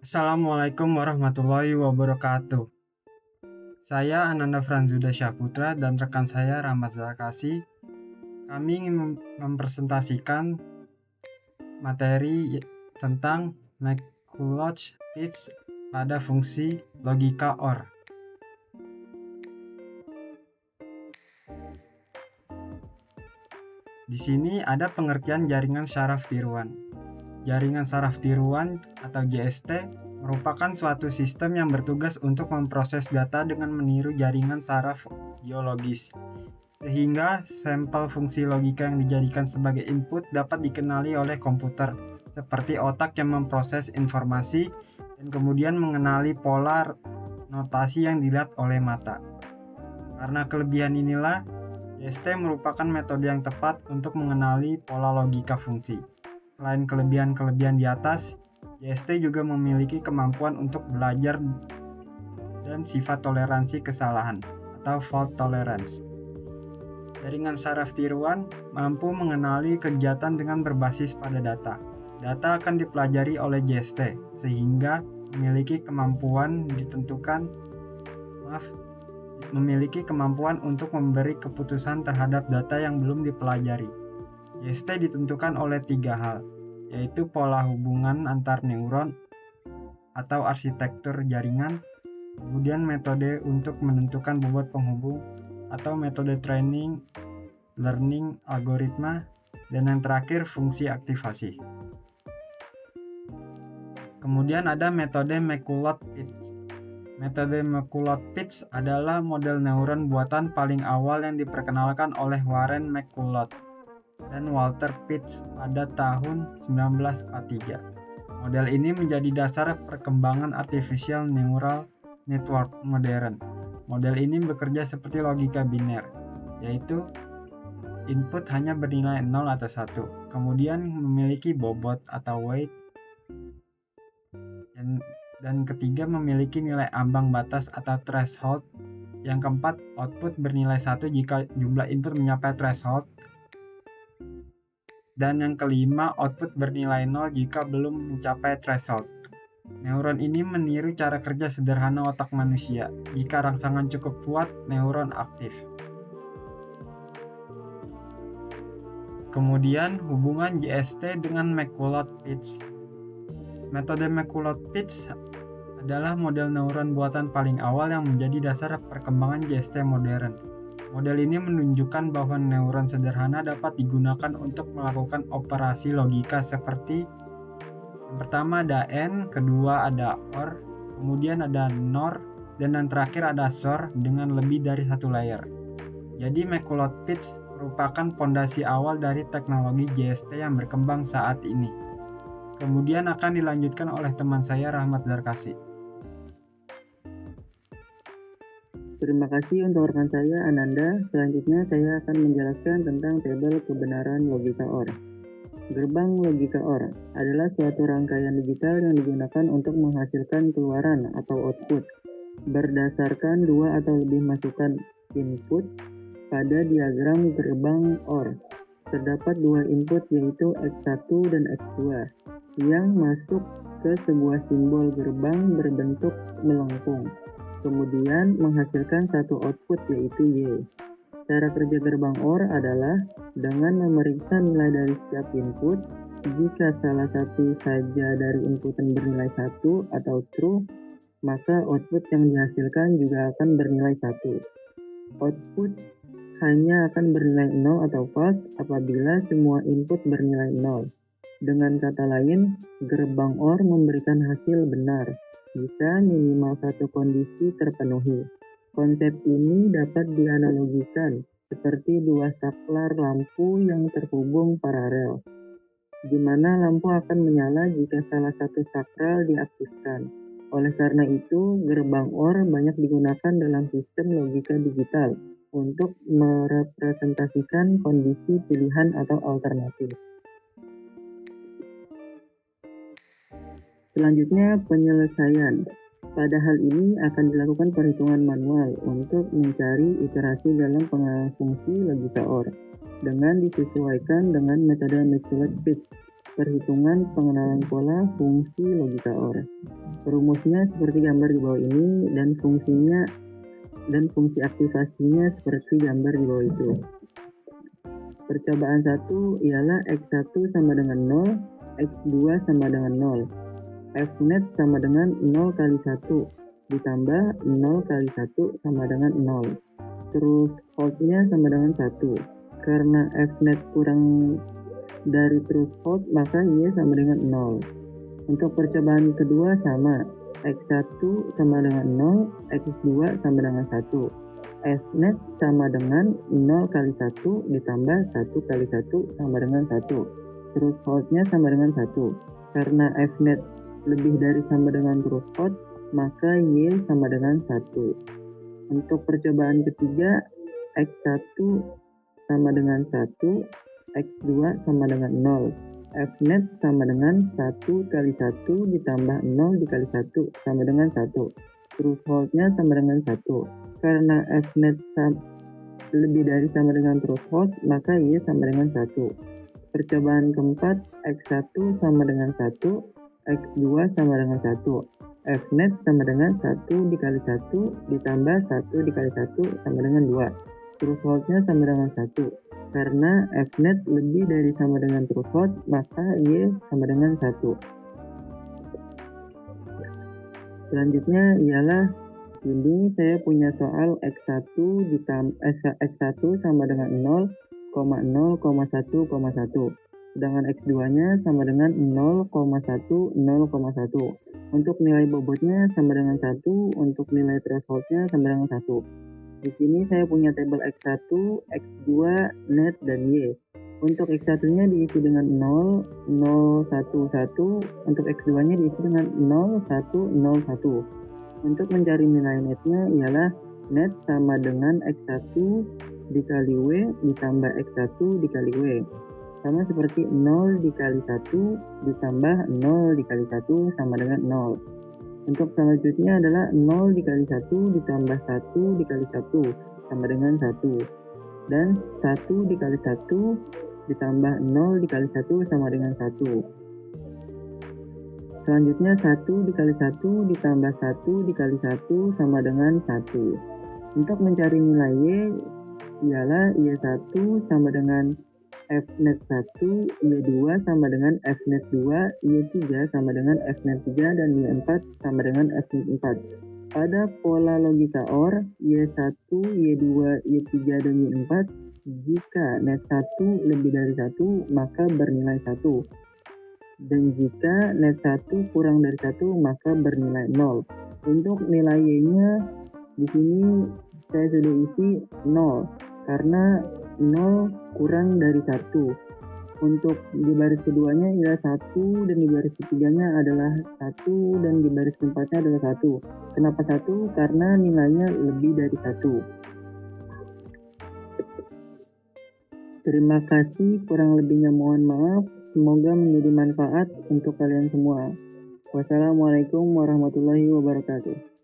Assalamualaikum warahmatullahi wabarakatuh. Saya Ananda Franzuda Syahputra dan rekan saya Rahmat Zakasi. Kami ingin mempresentasikan materi tentang McCulloch-Pitts pada fungsi logika OR. Di sini ada pengertian jaringan saraf tiruan. Jaringan saraf tiruan atau JST merupakan suatu sistem yang bertugas untuk memproses data dengan meniru jaringan saraf biologis, sehingga sampel fungsi logika yang dijadikan sebagai input dapat dikenali oleh komputer, seperti otak yang memproses informasi dan kemudian mengenali pola notasi yang dilihat oleh mata. Karena kelebihan inilah, JST merupakan metode yang tepat untuk mengenali pola logika fungsi. Selain kelebihan-kelebihan di atas, JST juga memiliki kemampuan untuk belajar dan sifat toleransi kesalahan atau fault tolerance. Jaringan saraf tiruan mampu mengenali kegiatan dengan berbasis pada data. Data akan dipelajari oleh JST sehingga memiliki kemampuan untuk memberi keputusan terhadap data yang belum dipelajari. JST ditentukan oleh 3 hal, yaitu pola hubungan antar neuron atau arsitektur jaringan, kemudian metode untuk menentukan bobot penghubung atau metode training, learning, algoritma, dan yang terakhir fungsi aktivasi. Kemudian ada metode McCulloch-Pitts. Metode McCulloch-Pitts adalah model neuron buatan paling awal yang diperkenalkan oleh Warren McCulloch dan Walter Pitts pada tahun 1943. Model ini menjadi dasar perkembangan artificial neural network modern. Model ini bekerja seperti logika biner, yaitu input hanya bernilai 0 atau 1, kemudian memiliki bobot atau weight, dan ketiga memiliki nilai ambang batas atau threshold. Yang keempat, output bernilai 1 jika jumlah input mencapai threshold. Dan yang kelima, output bernilai 0 jika belum mencapai threshold. Neuron ini meniru cara kerja sederhana otak manusia. Jika rangsangan cukup kuat, neuron aktif. Kemudian, hubungan JST dengan McCulloch-Pitts. Metode McCulloch-Pitts adalah model neuron buatan paling awal yang menjadi dasar perkembangan JST modern. Model ini menunjukkan bahwa neuron sederhana dapat digunakan untuk melakukan operasi logika seperti yang pertama ada AND, kedua ada OR, kemudian ada NOR, dan yang terakhir ada SOR dengan lebih dari satu layer. Jadi McCulloch-Pitts merupakan fondasi awal dari teknologi JST yang berkembang saat ini. Kemudian akan dilanjutkan oleh teman saya Rahmat Zarkasi. Terima kasih untuk rekan saya Ananda. Selanjutnya saya akan menjelaskan tentang tabel kebenaran logika OR. Gerbang logika OR adalah suatu rangkaian digital yang digunakan untuk menghasilkan keluaran atau output berdasarkan 2 atau lebih masukan input pada diagram gerbang OR. Terdapat 2 input yaitu X1 dan X2 yang masuk ke sebuah simbol gerbang berbentuk melengkung. Kemudian menghasilkan satu output yaitu Y. Cara kerja gerbang OR adalah dengan memeriksa nilai dari setiap input. Jika salah satu saja dari inputan bernilai 1 atau true, maka output yang dihasilkan juga akan bernilai 1. Output hanya akan bernilai 0 atau false apabila semua input bernilai 0. Dengan kata lain, gerbang OR memberikan hasil benar jika minimal satu kondisi terpenuhi. Konsep ini dapat dianalogikan seperti 2 saklar lampu yang terhubung paralel, di mana lampu akan menyala jika salah satu sakral diaktifkan. Oleh karena itu, gerbang OR banyak digunakan dalam sistem logika digital untuk merepresentasikan kondisi pilihan atau alternatif. Selanjutnya, penyelesaian. Pada hal ini akan dilakukan perhitungan manual untuk mencari iterasi dalam pengenalan fungsi logika OR dengan disesuaikan dengan metode McCulloch-Pitts, perhitungan pengenalan pola fungsi logika OR. Rumusnya seperti gambar di bawah ini dan fungsi aktivasinya seperti gambar di bawah itu. Percobaan 1 ialah X1 sama dengan 0, X2 sama dengan 0. Fnet sama dengan 0 kali 1 ditambah 0 kali 1 sama dengan 0. Terus hold-nya sama dengan 1. Karena Fnet kurang dari threshold, maka Y sama dengan 0. Untuk percobaan kedua sama, X1 sama dengan 0, X2 sama dengan 1. Fnet sama dengan 0 kali 1 ditambah 1 kali 1 sama dengan 1. Terus hold-nya sama dengan 1. Karena Fnet lebih dari sama dengan threshold, maka Y sama dengan 1. Untuk percobaan ketiga, X1 sama dengan 1, X2 sama dengan 0. Fnet sama dengan 1 kali 1 ditambah 0 dikali 1 sama dengan 1. Terus hold-nya sama dengan 1. Karena Fnet lebih dari sama dengan threshold, maka Y sama dengan 1. Percobaan keempat, X1 sama dengan 1, X2 sama dengan 1. Fnet sama dengan 1 dikali 1 ditambah 1 dikali 1 sama dengan 2. Terus hold-nya sama dengan 1. Karena Fnet lebih dari sama dengan threshold, maka Y sama dengan 1. Selanjutnya ialah ini saya punya soal X1 sama dengan 0,0,1,1. Sedangkan X2-nya sama dengan 0,1,0,1. Untuk nilai bobotnya sama dengan 1, untuk nilai threshold-nya sama dengan 1. Di sini saya punya tabel X1, X2, net, dan Y. Untuk X1-nya diisi dengan 0, 0, 1, 1. Untuk X2-nya diisi dengan 0, 1, 0, 1. Untuk mencari nilai netnya ialah net sama dengan X1 dikali W ditambah X1 dikali W. Sama seperti 0 dikali 1 ditambah 0 dikali 1 sama dengan 0. Untuk selanjutnya adalah 0 dikali 1 ditambah 1 dikali 1 sama dengan 1. Dan 1 dikali 1 ditambah 0 dikali 1 sama dengan 1. Selanjutnya 1 dikali 1 ditambah 1 dikali 1 sama dengan 1. Untuk mencari nilai Y ialah Y1 sama dengan Fnet 1, Y2 sama dengan Fnet 2, Y3 sama dengan Fnet 3, dan Y4 sama dengan Fnet 4. Pada pola logika OR, Y1, Y2, Y3, dan Y4, jika net 1 lebih dari 1, maka bernilai 1. Dan jika net 1 kurang dari 1, maka bernilai 0. Untuk nilai Y-nya, di sini saya sudah isi 0, karena 0 kurang dari 1. Untuk di baris keduanya ialah 1, dan di baris ketiganya adalah 1, dan di baris keempatnya adalah 1. Kenapa 1? Karena nilainya lebih dari 1. Terima kasih, kurang lebihnya mohon maaf. Semoga menjadi manfaat untuk kalian semua. Wassalamualaikum warahmatullahi wabarakatuh.